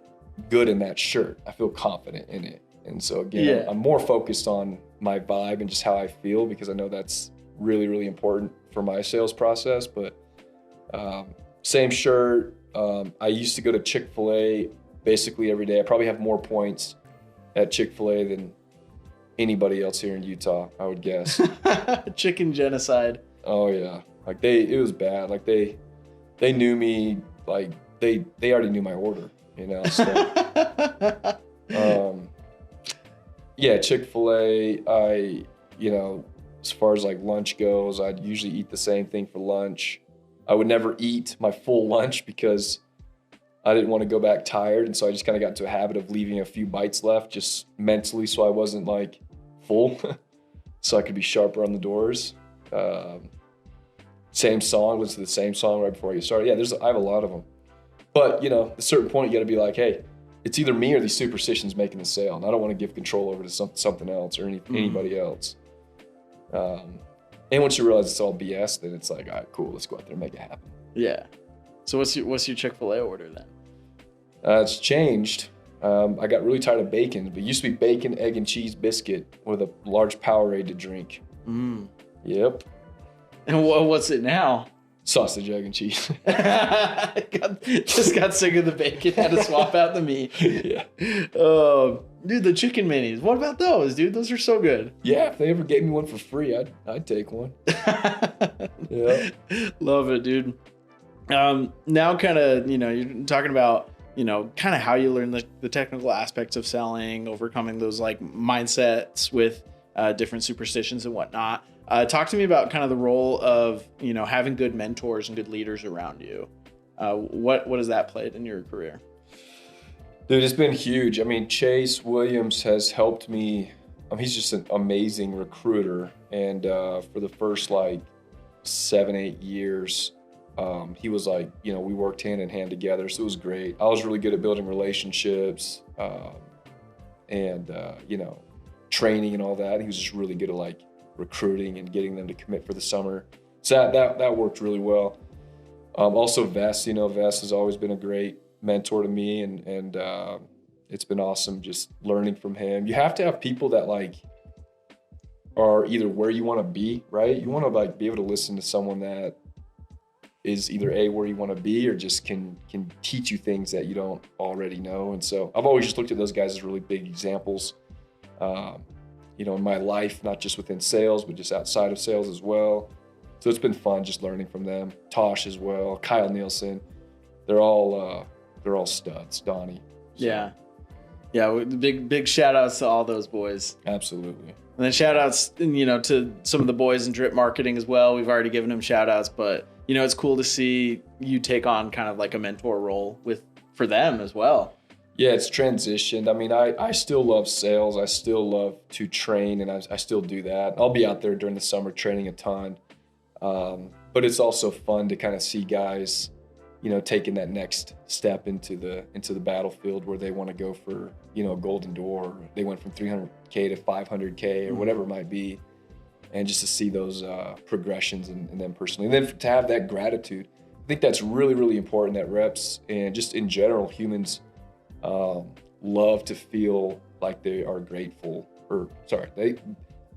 good in that shirt. I feel confident in it. And so again, I'm more focused on my vibe and just how I feel, because I know that's really, really important for my sales process. But same shirt. I used to go to Chick-fil-A basically every day. I probably have more points at Chick-fil-A than anybody else here in Utah, I would guess. Chicken genocide. Oh yeah. Like it was bad. Like they knew me, like they already knew my order, you know? So, yeah, Chick-fil-A, you know, as far as like lunch goes, I'd usually eat the same thing for lunch. I would never eat my full lunch because I didn't want to go back tired. And so I just kind of got into a habit of leaving a few bites left just mentally, so I wasn't like full, so I could be sharper on the doors. Same song, listen to the same song right before I get started. Yeah, I have a lot of them. But, you know, at a certain point, you got to be like, hey, it's either me or these superstitions making the sale. And I don't want to give control over to something else or anybody else. And once you realize it's all BS, then it's like, all right, cool, let's go out there and make it happen. Yeah. So what's your Chick-fil-A order then? It's changed. I got really tired of bacon, but it used to be bacon, egg, and cheese biscuit with a large Powerade to drink. Yep. And what's it now? Sausage, egg, and cheese. Just got sick of the bacon, had to swap out the meat. Yeah. Dude, the chicken minis. What about those, dude? Those are so good. Yeah, if they ever gave me one for free, I'd take one. Yeah. Love it, dude. Now kind of, you know, you're talking about, you know, kind of how you learn the technical aspects of selling, overcoming those like mindsets with different superstitions and whatnot. Talk to me about kind of the role of, you know, having good mentors and good leaders around you. What has that played in your career? Dude, it's been huge. I mean, Chase Williams has helped me. He's just an amazing recruiter. And for the first like 7-8 years, he was like, you know, we worked hand in hand together. So it was great. I was really good at building relationships and, you know, training and all that. He was just really good at like recruiting and getting them to commit for the summer. So that worked really well. Also Vess, you know, Vess has always been a great mentor to me, and it's been awesome just learning from him. You have to have people that like are either where you want to be, right? You want to like be able to listen to someone that is either where you want to be or just can teach you things that you don't already know. And so I've always just looked at those guys as really big examples, you know, in my life, not just within sales, but just outside of sales as well. So it's been fun just learning from them. Tosh as well, Kyle Nielsen. They're all they're all studs. Donnie. So, Yeah. Yeah. Big shout outs to all those boys. absolutely. And then shout outs, to some of the boys in drip marketing as well. We've already given them shout outs, but it's cool to see you take on kind of like a mentor role for them as well. Yeah, it's transitioned. I mean, I still love sales. I still love to train, and I still do that. I'll be out there during the summer training a ton. But it's also fun to kind of see guys, taking that next step into the battlefield where they want to go for, a golden door. Or they went from 300K to 500K or whatever it might be. And just to see those progressions in them personally. And then to have that gratitude, I think that's really, really important, that reps and just in general, humans love to feel like they are grateful,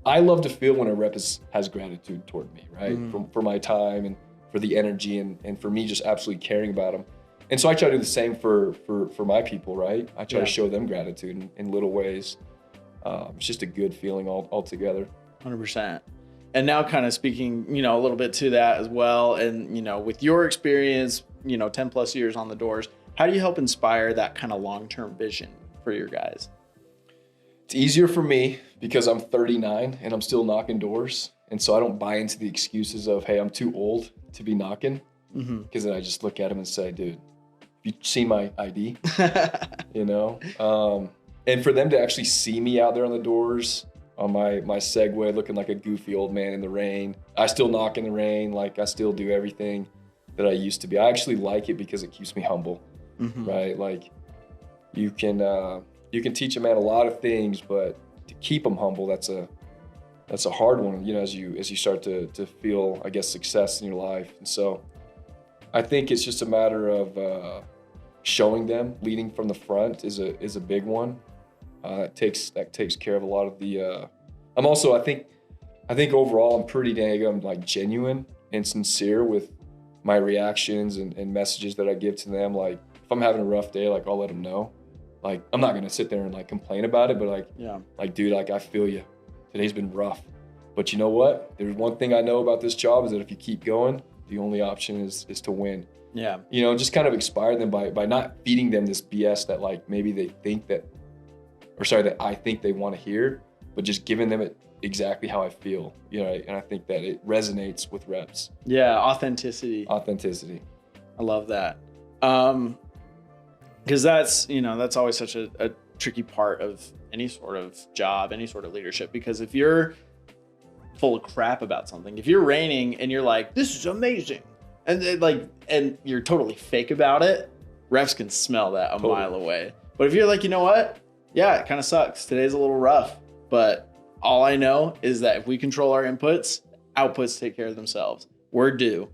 I love to feel when a rep has gratitude toward me, right? For my time and for the energy and for me just absolutely caring about them. And so I try to do the same for my people, right? I try to show them gratitude in little ways. It's just a good feeling altogether. 100%. And now kind of speaking, a little bit to that as well. And, with your experience, 10 plus years on the doors, how do you help inspire that kind of long-term vision for your guys? It's easier for me because I'm 39 and I'm still knocking doors. And so I don't buy into the excuses of, hey, I'm too old to be knocking. Because then I just look at them and say, dude, have you seen my ID? And for them to actually see me out there on the doors on my Segway looking like a goofy old man in the rain. I still knock in the rain. Like I still do everything that I used to be. I actually like it because it keeps me humble, right? Like you can teach a man a lot of things, but to keep him humble, that's a hard one, as you start to feel, I guess, success in your life. And so I think it's just a matter of showing them, leading from the front is a big one. That takes care of a lot of the. I think overall I'm pretty dang like genuine and sincere with my reactions and messages that I give to them. Like if I'm having a rough day, like I'll let them know. Like I'm not gonna sit there and like complain about it, but like dude, like I feel you. Today's been rough, but you know what? There's one thing I know about this job is that if you keep going, the only option is to win. Yeah. Just kind of inspire them by not feeding them this BS that like maybe they think that I think they want to hear, but just giving them it exactly how I feel, and I think that it resonates with reps. Yeah, authenticity. I love that. Because that's always such a tricky part of any sort of job, any sort of leadership, because if you're full of crap about something, if you're raining and you're like, this is amazing, and you're totally fake about it, reps can smell that a mile away. But if you're like, you know what? Yeah, it kind of sucks. Today's a little rough, but all I know is that if we control our inputs, outputs take care of themselves. We're due.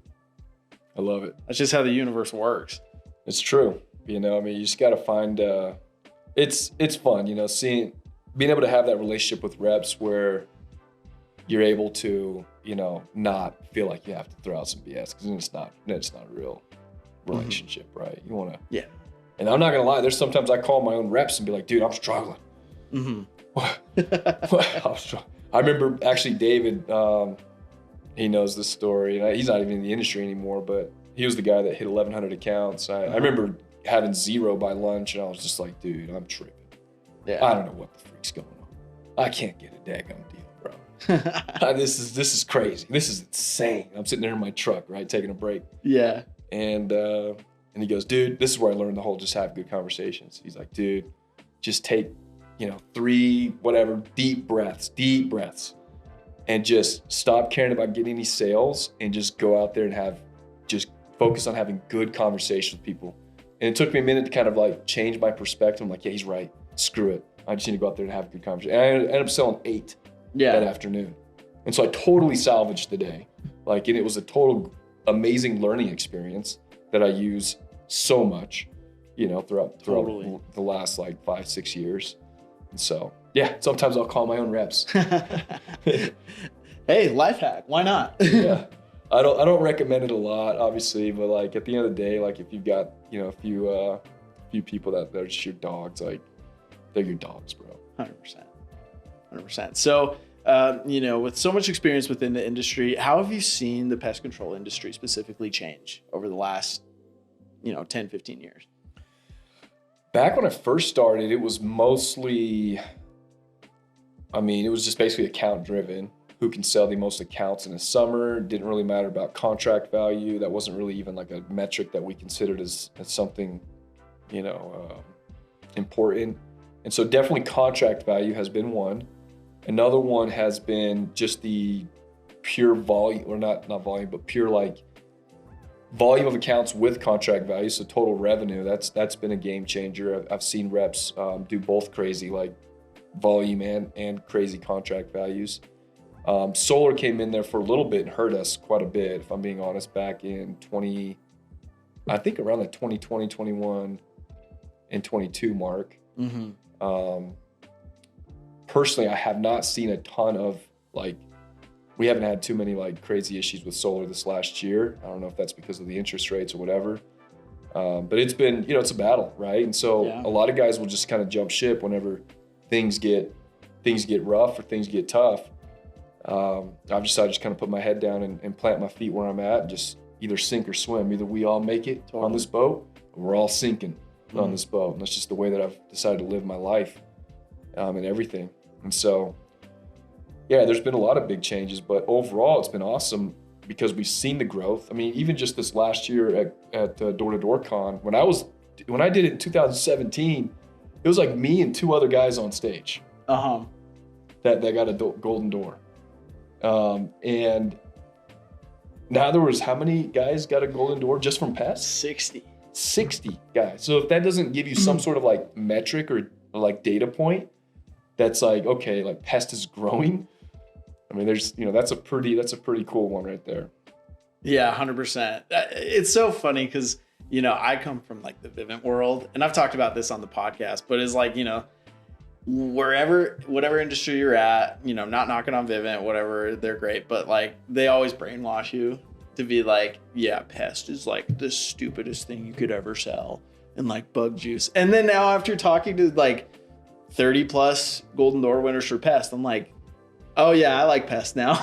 love it. That's just how the universe works. It's true. You just got to find, it's fun, being able to have that relationship with reps where you're able to, not feel like you have to throw out some BS, because it's not a real relationship, right? You want to, yeah. And I'm not going to lie, there's sometimes I call my own reps and be like, dude, I'm struggling. I remember actually David, he knows this story, and he's not even in the industry anymore, but he was the guy that hit 1,100 accounts. I remember having 0 by lunch, and I was just like, dude, I'm tripping. Yeah. I don't know what the freak's going on. I can't get a daggone deal, bro. This is crazy. This is insane. I'm sitting there in my truck, right, taking a break. Yeah. And he goes, dude, this is where I learned the whole just have good conversations. He's like, dude, just take, 3 deep breaths, and just stop caring about getting any sales and just go out there and just focus on having good conversations with people. And it took me a minute to kind of like change my perspective. I'm like, yeah, he's right. Screw it. I just need to go out there and have a good conversation. And I ended up selling 8 that afternoon. And so I totally salvaged the day. And it was a total amazing learning experience that I use so much, throughout the last 5-6 years. And so, yeah, sometimes I'll call my own reps. Hey, life hack. Why not? Yeah. I don't recommend it a lot, obviously, but at the end of the day, if you've got, a few people that are just your dogs, they're your dogs, bro. 100%. So, with so much experience within the industry, how have you seen the pest control industry specifically change over the last, 10, 15 years? Back when I first started, it was mostly, it was just basically account driven. Who can sell the most accounts in a summer? Didn't really matter about contract value. That wasn't really even like a metric that we considered as something, important. And so definitely contract value has been one. Another one has been just the pure volume, or not volume, but pure like volume of accounts with contract value. So total revenue, that's been a game changer. I've seen reps do both crazy like volume and crazy contract values. Solar came in there for a little bit and hurt us quite a bit, if I'm being honest, back in I think around the 2020, 21, and 22 mark. Mm-hmm. Personally, I have not seen a ton of we haven't had too many like crazy issues with solar this last year. I don't know if that's because of the interest rates or whatever. But it's been, it's a battle, right? And so a lot of guys will just kind of jump ship whenever things get rough or things get tough. I've decided to just kind of put my head down and plant my feet where I'm at and just either sink or swim. Either we all make it on this boat or we're all sinking on this boat. And that's just the way that I've decided to live my life and everything. And so, there's been a lot of big changes, but overall it's been awesome because we've seen the growth. Even just this last year at Door-to-Door Con, when I did it in 2017, it was like me and two other guys on stage that got a golden door. And now there was how many guys got a golden door just from pests? 60 guys. So if that doesn't give you some sort of like metric or like data point, that's like, okay, like pest is growing. There's, that's a pretty cool one right there. Yeah, 100%. It's so funny because, I come from like the Vivint world, and I've talked about this on the podcast, but it's like, whatever industry you're at, not knocking on Vivint, whatever, they're great, but like they always brainwash you to be like, yeah, pest is like the stupidest thing you could ever sell, and like bug juice. And then now after talking to like 30 plus golden door winners for pest, I'm like, oh yeah, I like pest now.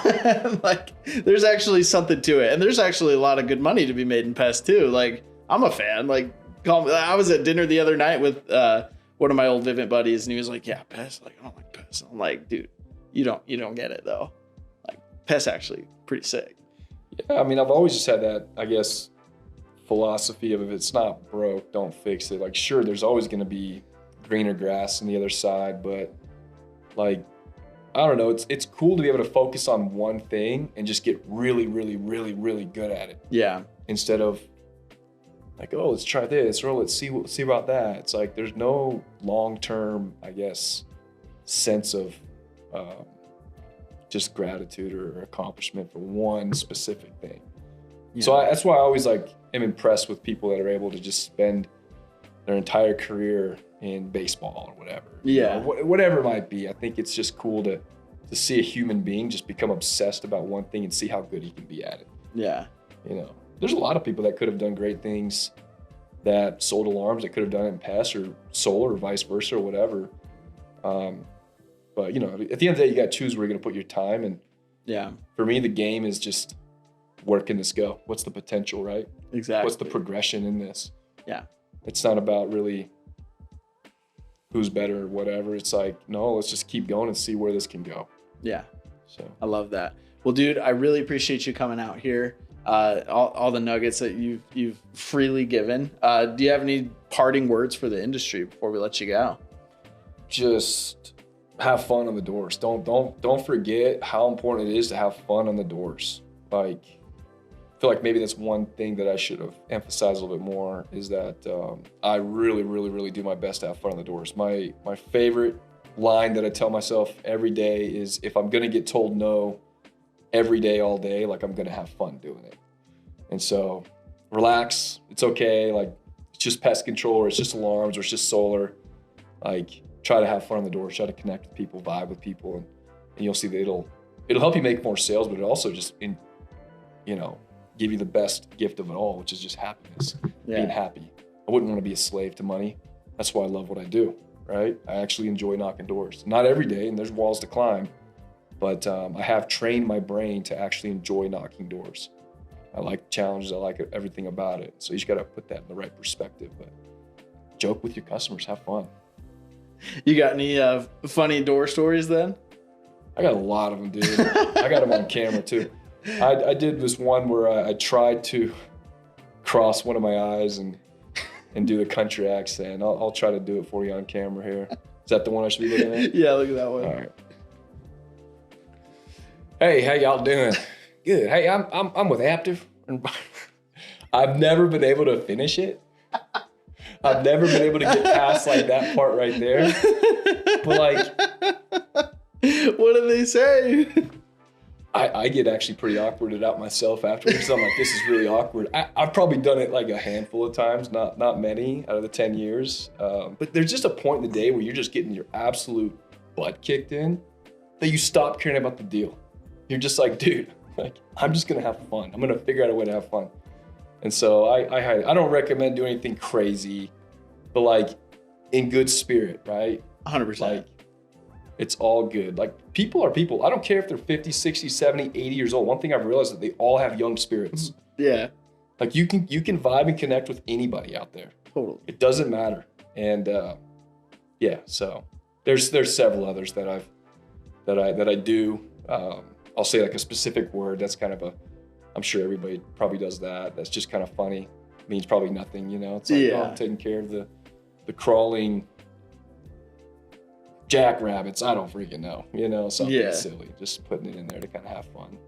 Like there's actually something to it, and there's actually a lot of good money to be made in pest too. Like I'm a fan. Like I was at dinner the other night with one of my old Vivint buddies, and he was like, yeah, pest, like I don't like pest. I'm like, dude, you don't get it though. Like pest actually pretty sick. Yeah, I've always just had that, I guess, philosophy of if it's not broke, don't fix it. Like sure, there's always going to be greener grass on the other side, but like I don't know, it's cool to be able to focus on one thing and just get really, really, really, really good at it. Yeah. Instead of like, oh, let's try this, or let's see about that. It's like there's no long-term, I guess, sense of just gratitude or accomplishment for one specific thing. Yeah. So that's why I always am impressed with people that are able to just spend their entire career in baseball or whatever. Yeah. Whatever it might be. I think it's just cool to see a human being just become obsessed about one thing and see how good he can be at it. Yeah. There's a lot of people that could have done great things that sold alarms that could have done it in pest or solar or vice versa or whatever. But at the end of the day, you got to choose where you're going to put your time. And for me, the game is just, where can this go? What's the potential, right? Exactly. What's the progression in this? Yeah. It's not about really who's better or whatever. It's like, no, let's just keep going and see where this can go. Yeah. So I love that. Well, dude, I really appreciate you coming out here. All the nuggets that you've freely given. Do you have any parting words for the industry before we let you go? Just have fun on the doors. Don't forget how important it is to have fun on the doors. Like, I feel like maybe that's one thing that I should have emphasized a little bit more is that I really, really, really do my best to have fun on the doors. My favorite line that I tell myself every day is, if I'm going to get told no every day, all day, like I'm going to have fun doing it. And so relax. It's okay. Like it's just pest control, or it's just alarms, or it's just solar. Like try to have fun on the doors, try to connect with people, vibe with people. And you'll see that it'll help you make more sales, but it also just give you the best gift of it all, which is just happiness, being happy. I wouldn't want to be a slave to money. That's why I love what I do, right? I actually enjoy knocking doors. Not every day, and there's walls to climb, but I have trained my brain to actually enjoy knocking doors. I like challenges. I like everything about it. So you just got to put that in the right perspective. But joke with your customers, have fun. You got any funny door stories then? I got a lot of them, dude. I got them on camera too. I did this one where I tried to cross one of my eyes and do the country accent. I'll try to do it for you on camera here. Is that the one I should be looking at? Yeah, look at that one. All right. Hey, how y'all doing? Good. Hey, I'm with Aptive. I've never been able to finish it. I've never been able to get past like that part right there. But like, what do they say? I get actually pretty awkwarded out myself afterwards. So I'm like, this is really awkward. I've probably done it like a handful of times, not many out of the 10 years. But there's just a point in the day where you're just getting your absolute butt kicked in that you stop caring about the deal. You're just like, dude, like, I'm just gonna have fun. I'm gonna figure out a way to have fun. And so I don't recommend doing anything crazy, but like in good spirit, right? 100%. Like, it's all good. Like, people are people. I don't care if they're 50, 60, 70, 80 years old. One thing I've realized is that they all have young spirits. Yeah. Like, you can vibe and connect with anybody out there. Totally. It doesn't matter. And yeah, so there's several others that I do. I'll say like a specific word that's kind of I'm sure everybody probably does that. That's just kind of funny. It means probably nothing, you know? It's like, oh, I'm taking care of the crawling jackrabbits. I don't freaking know, you know? Something silly. Just putting it in there to kind of have fun.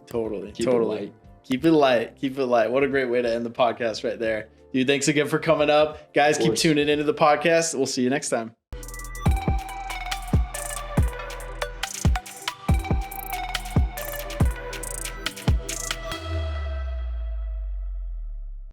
Totally. Keep it light. Keep it light. Keep it light. What a great way to end the podcast right there. Dude, thanks again for coming up. Guys, keep tuning into the podcast. We'll see you next time.